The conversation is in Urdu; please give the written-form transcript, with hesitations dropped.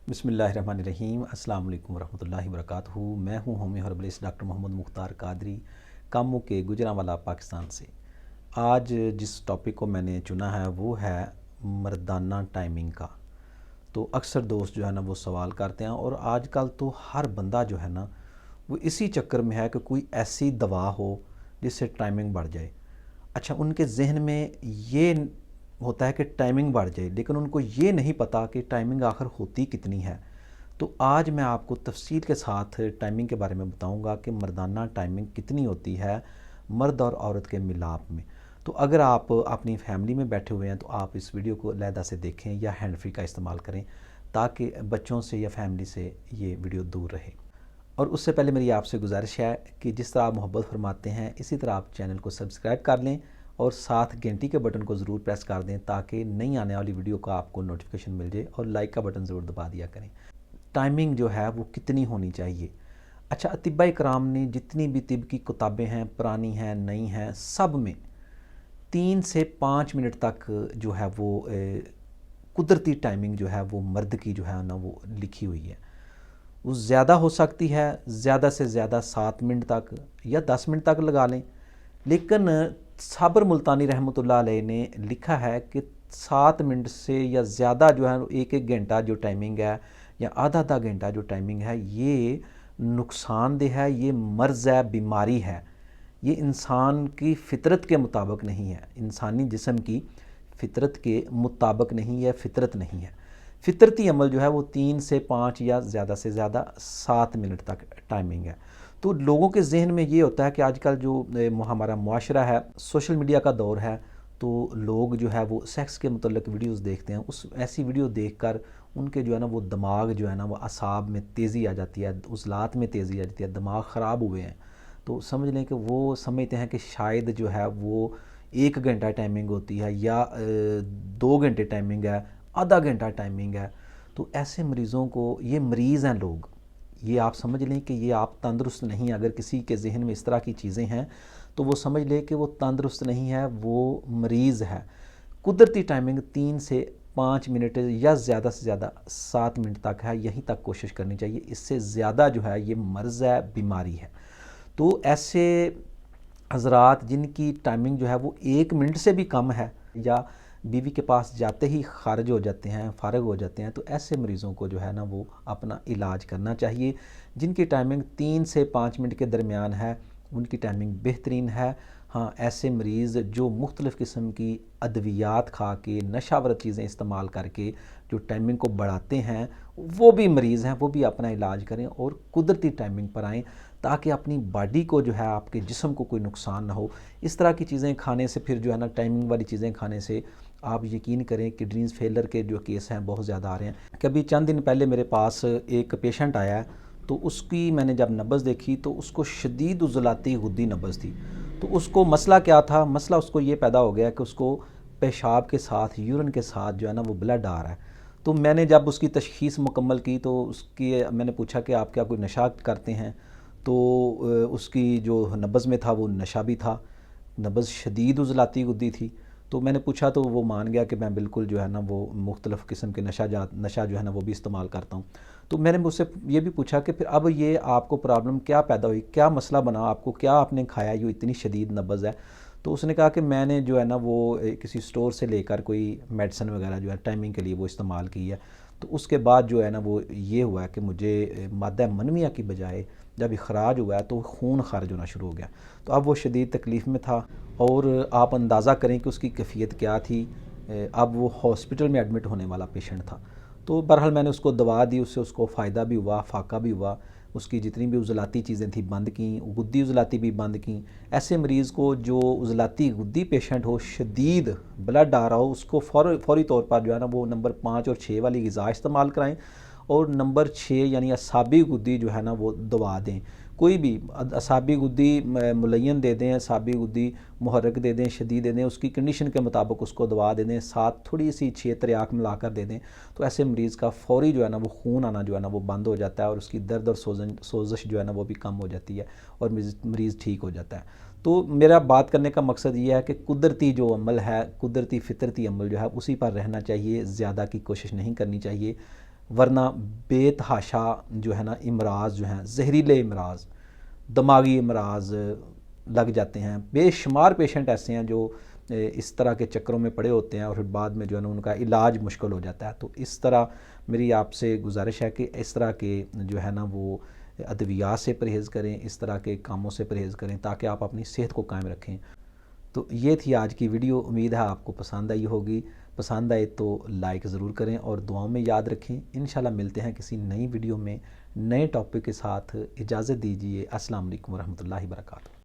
بسم اللہ الرحمن الرحیم۔ السلام علیکم ورحمۃ اللہ وبرکاتہ۔ میں ہوں ہومی ہربلسٹ ڈاکٹر محمد مختار قادری، کاموں کے گجرانوالہ پاکستان سے۔ آج جس ٹاپک کو میں نے چنا ہے وہ ہے مردانہ ٹائمنگ کا۔ تو اکثر دوست جو ہے نا وہ سوال کرتے ہیں، اور آج کل تو ہر بندہ جو ہے نا وہ اسی چکر میں ہے کہ کوئی ایسی دوا ہو جس سے ٹائمنگ بڑھ جائے۔ اچھا، ان کے ذہن میں یہ ہوتا ہے کہ ٹائمنگ بڑھ جائے، لیکن ان کو یہ نہیں پتا کہ ٹائمنگ آخر ہوتی کتنی ہے۔ تو آج میں آپ کو تفصیل کے ساتھ ٹائمنگ کے بارے میں بتاؤں گا کہ مردانہ ٹائمنگ کتنی ہوتی ہے مرد اور عورت کے ملاپ میں۔ تو اگر آپ اپنی فیملی میں بیٹھے ہوئے ہیں تو آپ اس ویڈیو کو علیحدہ سے دیکھیں یا ہینڈ فری کا استعمال کریں، تاکہ بچوں سے یا فیملی سے یہ ویڈیو دور رہے۔ اور اس سے پہلے میری آپ سے گزارش ہے کہ جس طرح آپ محبت فرماتے ہیں اسی طرح آپ چینل کو سبسکرائب کر لیں اور ساتھ گھنٹی کے بٹن کو ضرور پریس کر دیں، تاکہ نئی آنے والی ویڈیو کا آپ کو نوٹیفیکیشن مل جائے، اور لائک کا بٹن ضرور دبا دیا کریں۔ ٹائمنگ جو ہے وہ کتنی ہونی چاہیے؟ اچھا، اطباء کرام نے جتنی بھی طب کی کتابیں ہیں، پرانی ہیں نئی ہیں، سب میں 3 سے 5 منٹ تک جو ہے وہ قدرتی ٹائمنگ جو ہے وہ مرد کی جو ہے نا وہ لکھی ہوئی ہے۔ وہ زیادہ ہو سکتی ہے، زیادہ سے زیادہ 7 منٹ تک یا 10 منٹ تک لگا لیں، لیکن صابر ملتانی رحمۃ اللہ علیہ نے لکھا ہے کہ 7 منٹ سے یا زیادہ جو ہے ایک گھنٹہ جو ٹائمنگ ہے یا آدھا گھنٹہ جو ٹائمنگ ہے، یہ نقصان دہ ہے، یہ مرض ہے، بیماری ہے، یہ انسان کی فطرت کے مطابق نہیں ہے، انسانی جسم کی فطرت کے مطابق نہیں ہے، فطرت نہیں ہے۔ فطرتی عمل جو ہے وہ 3 سے 5 یا زیادہ سے زیادہ 7 منٹ تک ٹائمنگ ہے۔ تو لوگوں کے ذہن میں یہ ہوتا ہے کہ آج کل جو ہمارا معاشرہ ہے، سوشل میڈیا کا دور ہے، تو لوگ جو ہے وہ سیکس کے متعلق ویڈیوز دیکھتے ہیں۔ اس ایسی ویڈیو دیکھ کر ان کے جو ہے نا وہ دماغ جو ہے نا وہ اعصاب میں تیزی آ جاتی ہے، عضلات میں تیزی آ جاتی ہے، دماغ خراب ہوئے ہیں۔ تو سمجھ لیں کہ وہ سمجھتے ہیں کہ شاید جو ہے وہ 1 گھنٹہ ٹائمنگ ہوتی ہے یا 2 گھنٹے ٹائمنگ ہے، آدھا گھنٹہ ٹائمنگ ہے۔ تو ایسے مریضوں کو، یہ مریض ہیں لوگ، یہ آپ سمجھ لیں کہ یہ آپ تندرست نہیں ہیں۔ اگر کسی کے ذہن میں اس طرح کی چیزیں ہیں تو وہ سمجھ لیں کہ وہ تندرست نہیں ہے، وہ مریض ہے۔ قدرتی ٹائمنگ 3 سے 5 منٹ یا زیادہ سے زیادہ 7 منٹ تک ہے، یہیں تک کوشش کرنی چاہیے۔ اس سے زیادہ جو ہے یہ مرض ہے، بیماری ہے۔ تو ایسے حضرات جن کی ٹائمنگ جو ہے وہ 1 منٹ سے بھی کم ہے، یا بیوی کے پاس جاتے ہی خارج ہو جاتے ہیں، فارغ ہو جاتے ہیں، تو ایسے مریضوں کو جو ہے نا وہ اپنا علاج کرنا چاہیے۔ جن کی ٹائمنگ 3 سے 5 منٹ کے درمیان ہے ان کی ٹائمنگ بہترین ہے۔ ہاں، ایسے مریض جو مختلف قسم کی ادویات کھا کے، نشہ آور چیزیں استعمال کر کے جو ٹائمنگ کو بڑھاتے ہیں، وہ بھی مریض ہیں، وہ بھی اپنا علاج کریں اور قدرتی ٹائمنگ پر آئیں، تاکہ اپنی باڈی کو جو ہے، آپ کے جسم کو کوئی نقصان نہ ہو۔ اس طرح کی چیزیں کھانے سے، پھر جو ہے نا ٹائمنگ والی چیزیں کھانے سے آپ یقین کریں کڈنیز فیلر کے جو کیس ہیں بہت زیادہ آ رہے ہیں۔ کبھی چند دن پہلے میرے پاس ایک پیشنٹ آیا ہے، تو اس کی میں نے جب نبض دیکھی تو اس کو شدید عضلاتی غدی نبض تھی۔ تو اس کو مسئلہ کیا تھا؟ مسئلہ اس کو یہ پیدا ہو گیا کہ اس کو پیشاب کے ساتھ، یورین کے ساتھ جو ہے نا وہ بلڈ آ رہا ہے۔ تو میں نے جب اس کی تشخیص مکمل کی تو میں نے پوچھا کہ آپ کیا کوئی نشہ کرتے ہیں؟ تو اس کی جو نبض میں تھا وہ نشہ بھی تھا، نبض شدید عضلاتی غدی تھی۔ تو میں نے پوچھا تو وہ مان گیا کہ میں بالکل جو ہے نا وہ مختلف قسم کے نشہ جو ہے نا وہ بھی استعمال کرتا ہوں۔ تو میں نے مجھ سے یہ بھی پوچھا کہ پھر اب یہ آپ کو پرابلم کیا پیدا ہوئی، کیا مسئلہ بنا آپ کو، کیا آپ نے کھایا جو اتنی شدید نبض ہے؟ تو اس نے کہا کہ میں نے جو ہے نا وہ کسی سٹور سے لے کر کوئی میڈیسن وغیرہ جو ہے ٹائمنگ کے لیے وہ استعمال کی ہے، تو اس کے بعد جو ہے نا وہ یہ ہوا ہے کہ مجھے مادہ منویہ کی بجائے جب اخراج ہوا ہے تو خون خارج ہونا شروع ہو گیا۔ تو اب وہ شدید تکلیف میں تھا، اور آپ اندازہ کریں کہ اس کی کیفیت کیا تھی۔ اب وہ ہاسپٹل میں ایڈمٹ ہونے والا پیشنٹ تھا۔ تو بہرحال میں نے اس کو دوا دی، اس سے اس کو فائدہ بھی ہوا، فاقہ بھی ہوا، اس کی جتنی بھی عضلاتی چیزیں تھیں بند کیں، غدی عضلاتی بھی بند کیں۔ ایسے مریض کو جو عضلاتی غدی پیشنٹ ہو، شدید بلڈ آ رہا ہو، اس کو فوری طور پر جو ہے نا وہ نمبر 5 اور 6 والی غذا استعمال کرائیں، اور نمبر 6 یعنی اعصابی غدی جو ہے نا وہ دوا دیں۔ کوئی بھی اعصابی غدی ملین دے دیں، اعصابی غدی محرک دے دیں، شدید دے دیں، اس کی کنڈیشن کے مطابق اس کو دوا دے دیں، ساتھ تھوڑی سی 6 تریاک ملا کر دے دیں۔ تو ایسے مریض کا فوری جو ہے نا وہ خون آنا جو ہے نا وہ بند ہو جاتا ہے، اور اس کی درد اور سوزش جو ہے نا وہ بھی کم ہو جاتی ہے، اور مریض ٹھیک ہو جاتا ہے۔ تو میرا بات کرنے کا مقصد یہ ہے کہ قدرتی جو عمل ہے، قدرتی فطرتی عمل جو ہے اسی پر رہنا چاہیے، زیادہ کی کوشش نہیں کرنی چاہیے۔ ورنہ بے تحاشا جو ہے نا امراض جو ہیں، زہریلے امراض، دماغی امراض لگ جاتے ہیں. بے شمار پیشنٹ ایسے ہیں جو اس طرح کے چکروں میں پڑے ہوتے ہیں اور پھر بعد میں جو ہے نا ان کا علاج مشکل ہو جاتا ہے. تو اس طرح میری آپ سے گزارش ہے کہ اس طرح کے جو ہے نا وہ ادویات سے پرہیز کریں، اس طرح کے کاموں سے پرہیز کریں تاکہ آپ اپنی صحت کو قائم رکھیں. تو یہ تھی آج کی ویڈیو، امید ہے آپ کو پسند آئی ہوگی. پسند آئے تو لائک ضرور کریں اور دعاؤں میں یاد رکھیں. انشاءاللہ ملتے ہیں کسی نئی ویڈیو میں نئے ٹاپک کے ساتھ. اجازت دیجیے. السلام علیکم ورحمۃ اللہ وبرکاتہ.